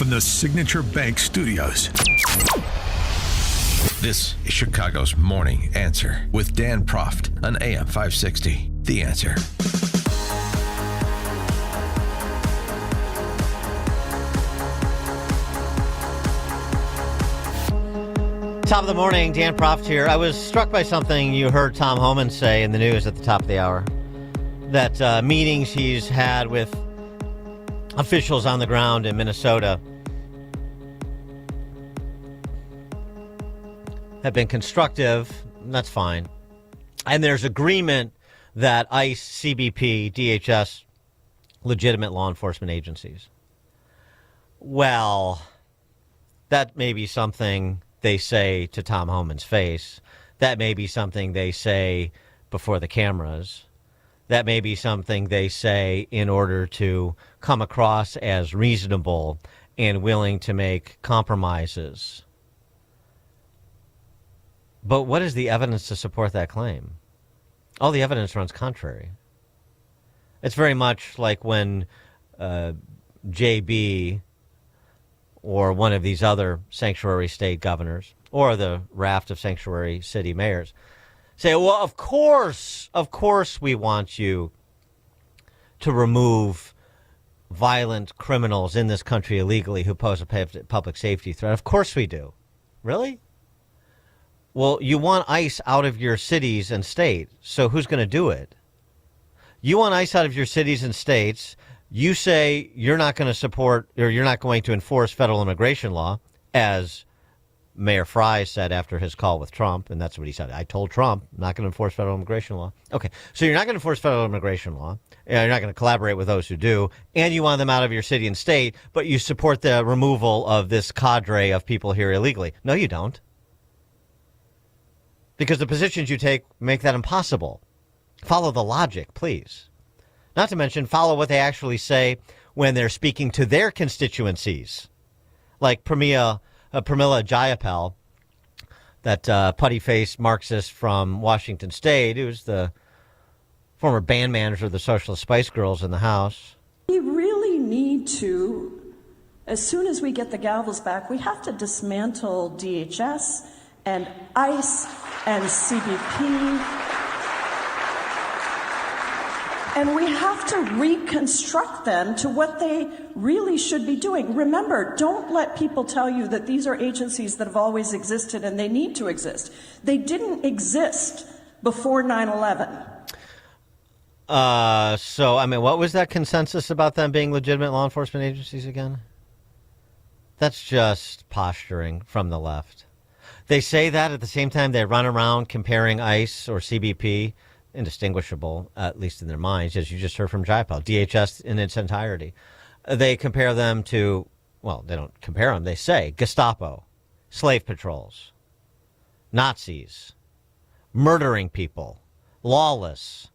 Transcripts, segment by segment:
from the Signature Bank Studios. This is Chicago's Morning Answer with Dan Proft on AM 560. The Answer. Top of the morning, Dan Proft here. I was struck by something you heard Tom Homan say in the news at the top of the hour. That meetings he's had with officials on the ground in Minnesota have been constructive. And that's fine. And there's agreement that ICE, CBP, DHS, legitimate law enforcement agencies. Well, that may be something they say to Tom Homan's face. That may be something they say before the cameras. That may be something they say in order to come across as reasonable and willing to make compromises. But what is the evidence to support that claim? All the evidence runs contrary. It's very much like when JB or one of these other sanctuary state governors or the raft of sanctuary city mayors say, well, of course we want you to remove violent criminals in this country illegally who pose a public safety threat. Of course we do. Really? Well, you want ICE out of your cities and states, so who's going to do it? You want ICE out of your cities and states. You say you're not going to support or you're not going to enforce federal immigration law, as Mayor Fry said after his call with Trump, and that's what he said. I told Trump I'm not going to enforce federal immigration law. Okay, so you're not going to enforce federal immigration law. You're not going to collaborate with those who do, and you want them out of your city and state, but you support the removal of this cadre of people here illegally. No, you don't. Because the positions you take make that impossible. Follow the logic, please. Not to mention, follow what they actually say when they're speaking to their constituencies. Like Pramila Jayapal, that putty-faced Marxist from Washington State, who's the former band manager of the Socialist Spice Girls in the House. We really need to, as soon as we get the gavels back, we have to dismantle DHS and ICE and CBP. And we have to reconstruct them to what they really should be doing. Remember, don't let people tell you that these are agencies that have always existed and they need to exist. They didn't exist before 9/11. So, I mean, what was that consensus about them being legitimate law enforcement agencies again? That's just posturing from the left. They say that at the same time they run around comparing ICE or CBP, indistinguishable, at least in their minds, as you just heard from Jayapal, DHS in its entirety. They compare them to, well, they don't compare them, they say Gestapo, slave patrols, Nazis, murdering people, lawless.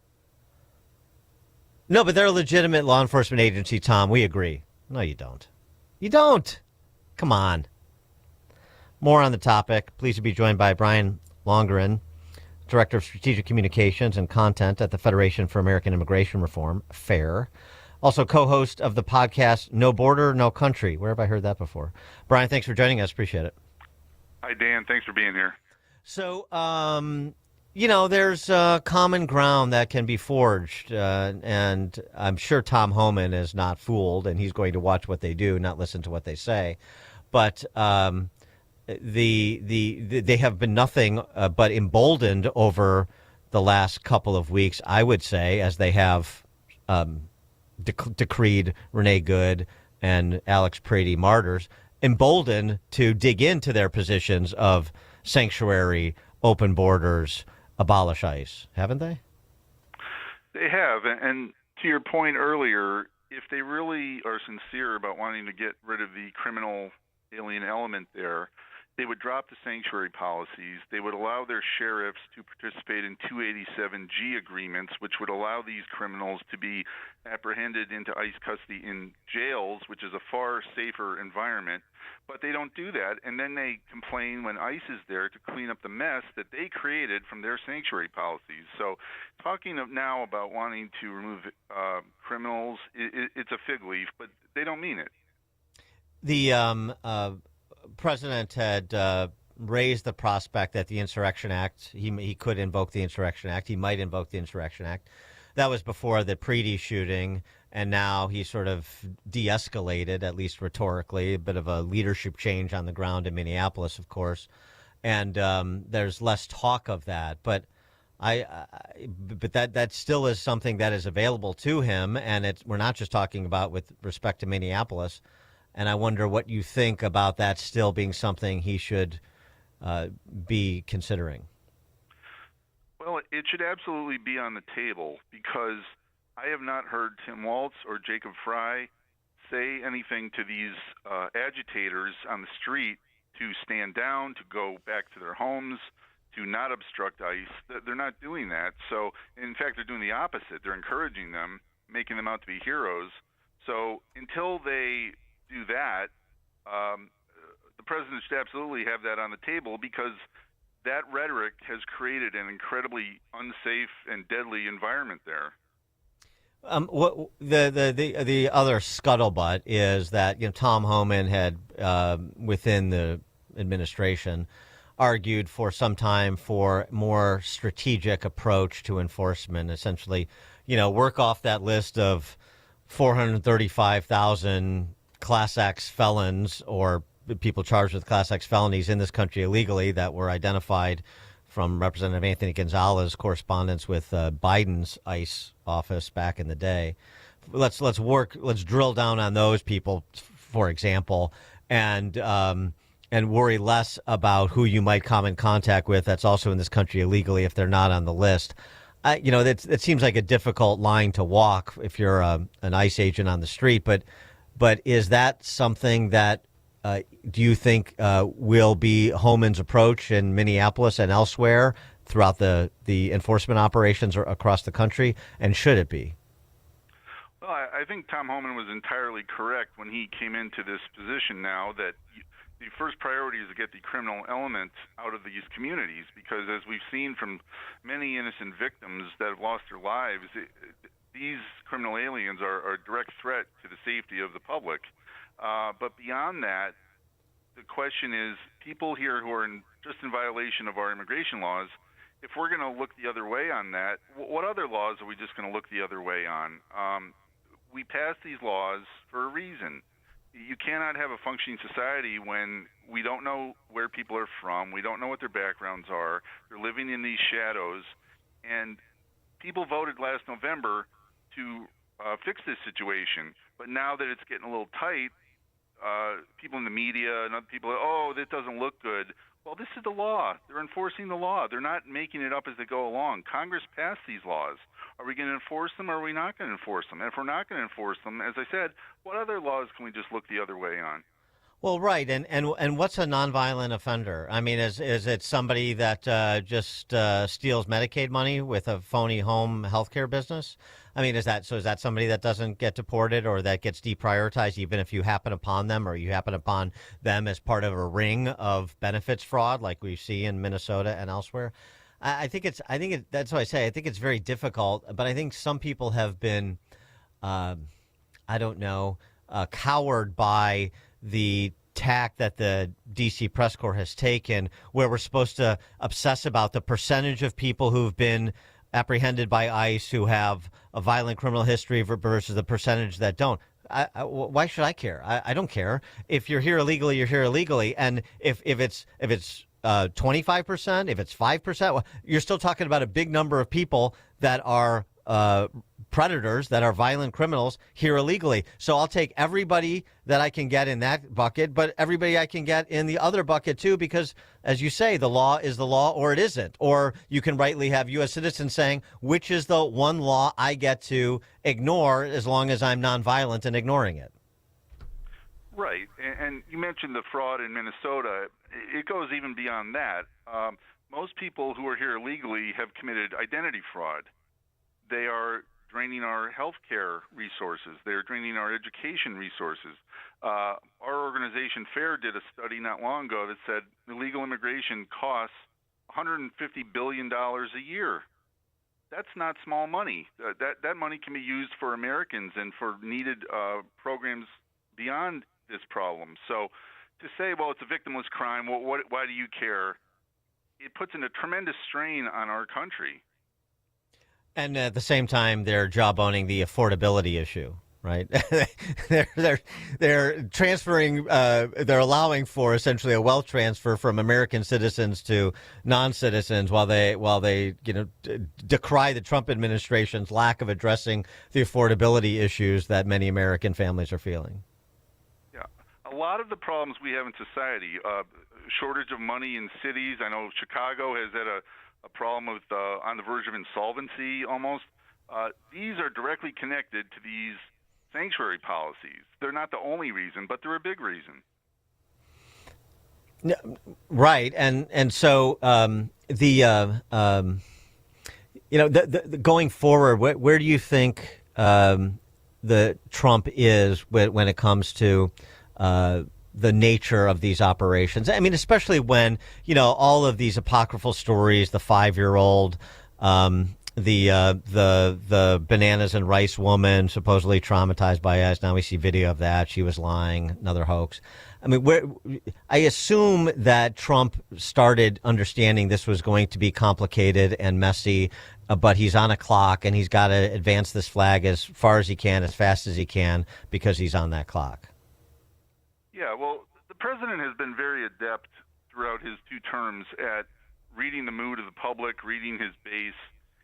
No, but they're a legitimate law enforcement agency, Tom. We agree. No, you don't. You don't. Come on. More on the topic. Pleased to be joined by Brian Lonergan, Director of Strategic Communications and Content at the Federation for American Immigration Reform, FAIR. Also co-host of the podcast No Border, No Country. Where have I heard that before? Brian, thanks for joining us. Appreciate it. Hi, Dan. Thanks for being here. So, there's common ground that can be forged, and I'm sure Tom Homan is not fooled, and he's going to watch what they do, not listen to what they say. But they have been nothing but emboldened over the last couple of weeks, I would say, as they have decreed Renee Good and Alex Prady martyrs, emboldened to dig into their positions of sanctuary, open borders, abolish ICE, haven't they? They have, and to your point earlier, if they really are sincere about wanting to get rid of the criminal alien element there, they would drop the sanctuary policies. They would allow their sheriffs to participate in 287G agreements, which would allow these criminals to be apprehended into ICE custody in jails, which is a far safer environment. But they don't do that, and then they complain when ICE is there to clean up the mess that they created from their sanctuary policies. So talking now about wanting to remove criminals, it's a fig leaf, but they don't mean it. The president had raised the prospect that the Insurrection Act, he could invoke the Insurrection Act. He might invoke the Insurrection Act. That was before the Preety shooting, and now he sort of de-escalated, at least rhetorically, a bit of a leadership change on the ground in Minneapolis, of course. And there's less talk of that. But but that still is something that is available to him, and we're not just talking about with respect to Minneapolis. And I wonder what you think about that still being something he should be considering. Well, it should absolutely be on the table because I have not heard Tim Walz or Jacob Fry say anything to these agitators on the street to stand down, to go back to their homes, to not obstruct ICE. They're not doing that. So, in fact, they're doing the opposite. They're encouraging them, making them out to be heroes. So until they do that, the president should absolutely have that on the table because that rhetoric has created an incredibly unsafe and deadly environment there. What the other scuttlebutt is that Tom Homan had within the administration argued for some time for more strategic approach to enforcement. Essentially, work off that list of 435,000 Class X felons or people charged with Class X felonies in this country illegally that were identified from Representative Anthony Gonzalez's correspondence with Biden's ICE office back in the day. Let's drill down on those people, for example, and worry less about who you might come in contact with that's also in this country illegally if they're not on the list. That seems like a difficult line to walk if you're an ICE agent on the street, but is that something that do you think will be Homan's approach in Minneapolis and elsewhere throughout the enforcement operations across the country, and should it be? Well, I think Tom Homan was entirely correct when he came into this position now that the first priority is to get the criminal element out of these communities because as we've seen from many innocent victims that have lost their lives, these criminal aliens are a direct threat to the safety of the public. But beyond that, the question is people here who are just in violation of our immigration laws, if we're going to look the other way on that, what other laws are we just going to look the other way on? We pass these laws for a reason. You cannot have a functioning society when we don't know where people are from, we don't know what their backgrounds are, they're living in these shadows, and people voted last November to fix this situation. But now that it's getting a little tight, people in the media and other people, that doesn't look good. Well, this is the law. They're enforcing the law. They're not making it up as they go along. Congress passed these laws. Are we going to enforce them or are we not going to enforce them? And if we're not going to enforce them, as I said, what other laws can we just look the other way on? Well, right, and what's a nonviolent offender? I mean, is it somebody that just steals Medicaid money with a phony home health care business? I mean, is that somebody that doesn't get deported or that gets deprioritized even if you happen upon them or you happen upon them as part of a ring of benefits fraud like we see in Minnesota and elsewhere? That's why I say I think it's very difficult, but I think some people have been, cowed by the tack that the D.C. press corps has taken, where we're supposed to obsess about the percentage of people who've been apprehended by ICE who have a violent criminal history versus the percentage that don't. Why should I care? I don't care. If you're here illegally, you're here illegally. And if it's 25%, if it's 5%, you're still talking about a big number of people that are predators, that are violent criminals here illegally. So I'll take everybody that I can get in that bucket, but everybody I can get in the other bucket too, because as you say, the law is the law or it isn't. Or you can rightly have U.S. citizens saying, which is the one law I get to ignore as long as I'm nonviolent and ignoring it. Right. And you mentioned the fraud in Minnesota. It goes even beyond that. Most people who are here illegally have committed identity fraud. They are draining our health care resources. They're draining our education resources. Our organization, FAIR, did a study not long ago that said illegal immigration costs $150 billion a year. That's not small money. That money can be used for Americans and for needed programs beyond this problem. So to say, well, it's a victimless crime, well, why do you care? It puts in a tremendous strain on our country. And at the same time, they're jawboning the affordability issue, right? they're transferring, they're allowing for essentially a wealth transfer from American citizens to non-citizens while they decry the Trump administration's lack of addressing the affordability issues that many American families are feeling. Yeah, a lot of the problems we have in society, shortage of money in cities. I know Chicago has had a problem with on the verge of insolvency almost. These are directly connected to these sanctuary policies. They're not the only reason, but they're a big reason. Right, and so the going forward, where do you think the Trump is when it comes to the nature of these operations? I mean, especially when, all of these apocryphal stories, the 5-year-old, the bananas and rice woman supposedly traumatized by us. Now we see video of that. She was lying, another hoax. I mean, I assume that Trump started understanding this was going to be complicated and messy, but he's on a clock and he's got to advance this flag as far as he can, as fast as he can, because he's on that clock. Yeah, well, the president has been very adept throughout his 2 terms at reading the mood of the public, reading his base.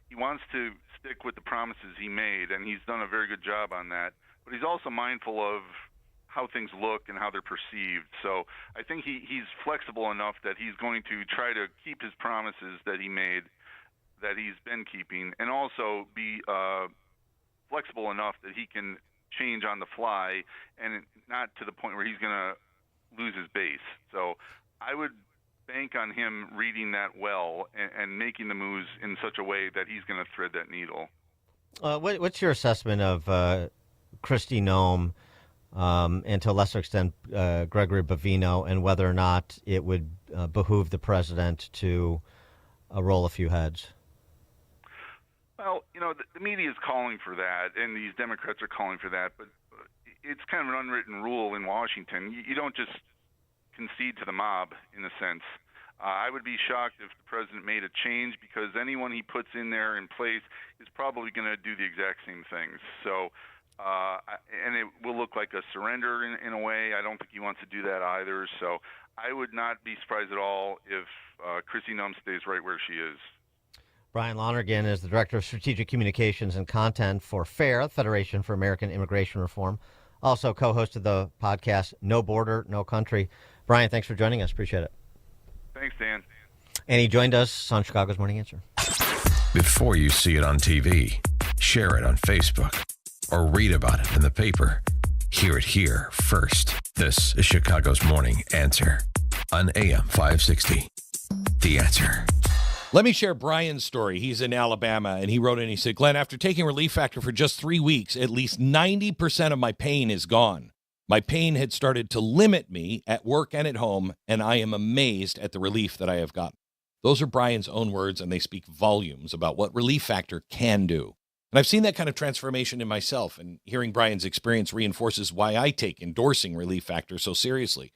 He wants to stick with the promises he made, and he's done a very good job on that. But he's also mindful of how things look and how they're perceived. So I think he's flexible enough that he's going to try to keep his promises that he made, that he's been keeping, and also be flexible enough that he can change on the fly, and not to the point where he's going to lose his base. So I would bank on him reading that well and making the moves in such a way that he's going to thread that needle. What's your assessment of Kristi Noem and to a lesser extent Gregory Bavino, and whether or not it would behoove the president to roll a few heads? Well, the media is calling for that, and these Democrats are calling for that, but it's kind of an unwritten rule in Washington. You don't just concede to the mob, in a sense. I would be shocked if the president made a change, because anyone he puts in there in place is probably going to do the exact same things. So, and it will look like a surrender in a way. I don't think he wants to do that either. So I would not be surprised at all if Kristi Noem stays right where she is. Brian Lonergan is the Director of Strategic Communications and Content for FAIR, Federation for American Immigration Reform. Also co-host of the podcast No Border, No Country. Brian, thanks for joining us. Appreciate it. Thanks, Dan. And he joined us on Chicago's Morning Answer. Before you see it on TV, share it on Facebook, or read about it in the paper. Hear it here first. This is Chicago's Morning Answer on AM 560. The Answer. Let me share Brian's story. He's in Alabama, and he wrote in, he said, Glenn, after taking Relief Factor for just 3 weeks, at least 90% of my pain is gone. My pain had started to limit me at work and at home, and I am amazed at the relief that I have gotten. Those are Brian's own words, and they speak volumes about what Relief Factor can do. And I've seen that kind of transformation in myself, and hearing Brian's experience reinforces why I take endorsing Relief Factor so seriously.